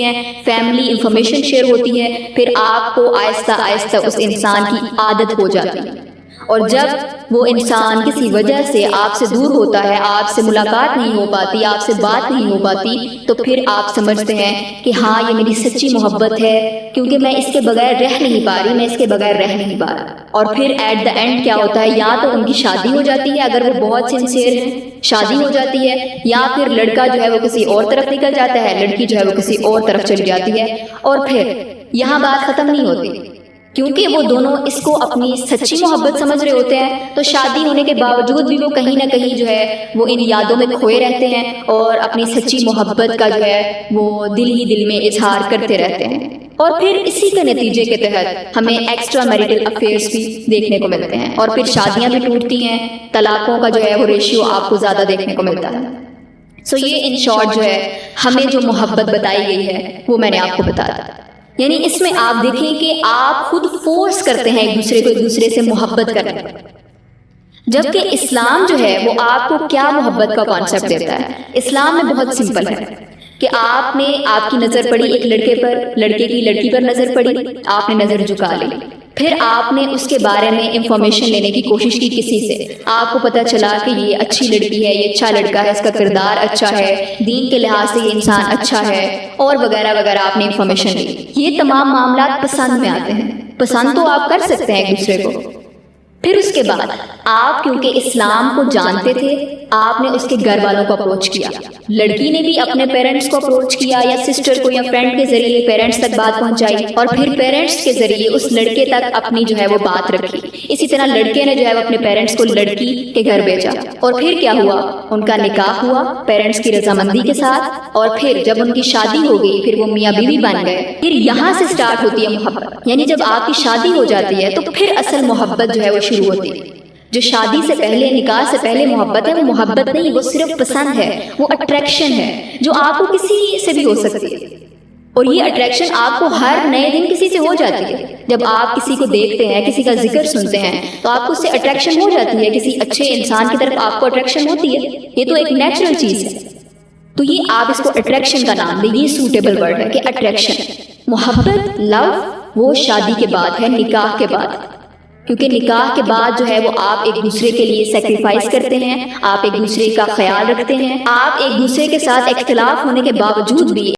ہیں، family information share ہوتی ہے، پھر آپ کو آہستہ آہستہ اس انسان کی عادت ہو جاتی ہے، اور جب وہ انسان کسی وجہ سے آپ سے دور ہوتا ہے، آپ سے ملاقات نہیں ہو پاتی، آپ سے بات نہیں ہو پاتی، تو پھر آپ سمجھتے ہیں کہ ہاں یہ میری سچی محبت ہے، کیونکہ میں اس کے بغیر رہ نہیں پا رہی، میں اس کے بغیر رہ نہیں پا رہا۔ اور پھر ایٹ دا اینڈ کیا ہوتا ہے، یا تو ان کی شادی ہو جاتی ہے اگر وہ بہت سنسیئر ہیں، شادی ہو جاتی ہے، یا پھر لڑکا جو ہے وہ کسی اور طرف نکل جاتا ہے، لڑکی جو ہے وہ کسی اور طرف چلی جاتی ہے، اور پھر یہاں بات ختم نہیں ہوتی، کیونکہ وہ دونوں اس کو اپنی سچی محبت سمجھ رہے ہوتے ہیں، تو شادی ہونے کے باوجود بھی وہ کہیں نہ کہیں جو ہے وہ ان یادوں میں کھوئے رہتے ہیں، اور اپنی سچی محبت کا جو ہے وہ دل ہی دل میں اظہار کرتے رہتے ہیں۔ اور پھر اسی کے نتیجے کے تحت ہمیں ایکسٹرا میریٹل افیئرس بھی دیکھنے کو ملتے ہیں، اور پھر شادیاں بھی ٹوٹتی ہیں، طلاقوں کا جو ہے وہ ریشیو آپ کو زیادہ دیکھنے کو ملتا ہے۔ سو یہ ان شارٹ جو ہے ہمیں جو محبت بتائی گئی ہے وہ میں نے آپ کو بتا دیا۔ یعنی اس میں آپ دیکھیں کہ آپ خود فورس کرتے ہیں ایک دوسرے کو ایک دوسرے سے محبت کرنے پر، جبکہ اسلام جو ہے وہ آپ کو کیا محبت کا کانسیپٹ دیتا ہے۔ اسلام میں بہت سمپل ہے کہ آپ کی نظر پڑی ایک لڑکے پر، لڑکے کی لڑکی پر نظر پڑی، آپ نے نظر جھکا لی، پھر آپ نے اس کے بارے میں انفارمیشن لینے کی کوشش کی کسی سے، آپ کو پتہ چلا کہ یہ اچھی لڑکی ہے، یہ اچھا لڑکا ہے، اس کا کردار اچھا ہے، دین کے لحاظ سے یہ انسان اچھا ہے، اور وغیرہ وغیرہ آپ نے انفارمیشن لی۔ یہ تمام معاملات پسند میں آتے ہیں، پسند تو آپ کر سکتے ہیں ایک دوسرے کو۔ پھر اس کے بعد آپ کیونکہ اسلام کو جانتے تھے، آپ نے اس کے گھر والوں کو اپروچ کیا، لڑکی نے بھی اپنے پیرنٹس کو اپروچ کیا، یا سسٹر کو یا فرینڈ کے ذریعے پیرنٹس تک بات پہنچائی، اور پھر پیرنٹس کے ذریعے اس لڑکے تک اپنی جو ہے وہ بات رکھی۔ اسی طرح لڑکے نے جو ہے وہ اپنے پیرنٹس کو لڑکی کے گھر بھیجا، اور پھر کیا ہوا، ان کا نکاح ہوا پیرنٹس کی رضامندی کے ساتھ، اور پھر جب ان کی شادی ہو گئی پھر وہ میاں بیوی بن گئے۔ پھر یہاں سے سٹارٹ ہوتی ہے محبت، یعنی جب آپ کی شادی ہو جاتی ہے تو پھر اصل محبت جو ہے وہ شروع ہوتی ہے۔ جو شادی سے پہلے، نکاح سے پہلے محبت ہے، وہ محبت نہیں، وہ صرف پسند ہے، وہ اٹریکشن ہے جو آپ کو کسی سے بھی ہو سکتی ہے، اور یہ اٹریکشن آپ کو ہر نئے دن کسی سے ہو جاتی ہے۔ جب آپ کسی کو دیکھتے ہیں، کسی کا ذکر سنتے ہیں، تو آپ کو اس سے اٹریکشن ہو جاتی ہے، کسی اچھے انسان کی طرف آپ کو اٹریکشن ہوتی ہے، یہ تو ایک نیچرل چیز ہے۔ تو یہ آپ اس کو اٹریکشن کا نام دیں، یہ سوٹیبل ورڈ ہے کہ اٹریکشن۔ محبت، لو، وہ شادی کے بعد ہے، نکاح کے بعد، کیونکہ نکاح کے بعد جو ہے وہ آپ ایک دوسرے کے لیے سیکریفائس کرتے ہیں، آپ ایک دوسرے کا خیال رکھتے ہیں، آپ ایک دوسرے کے ساتھ اختلاف ہونے کے باوجود بھی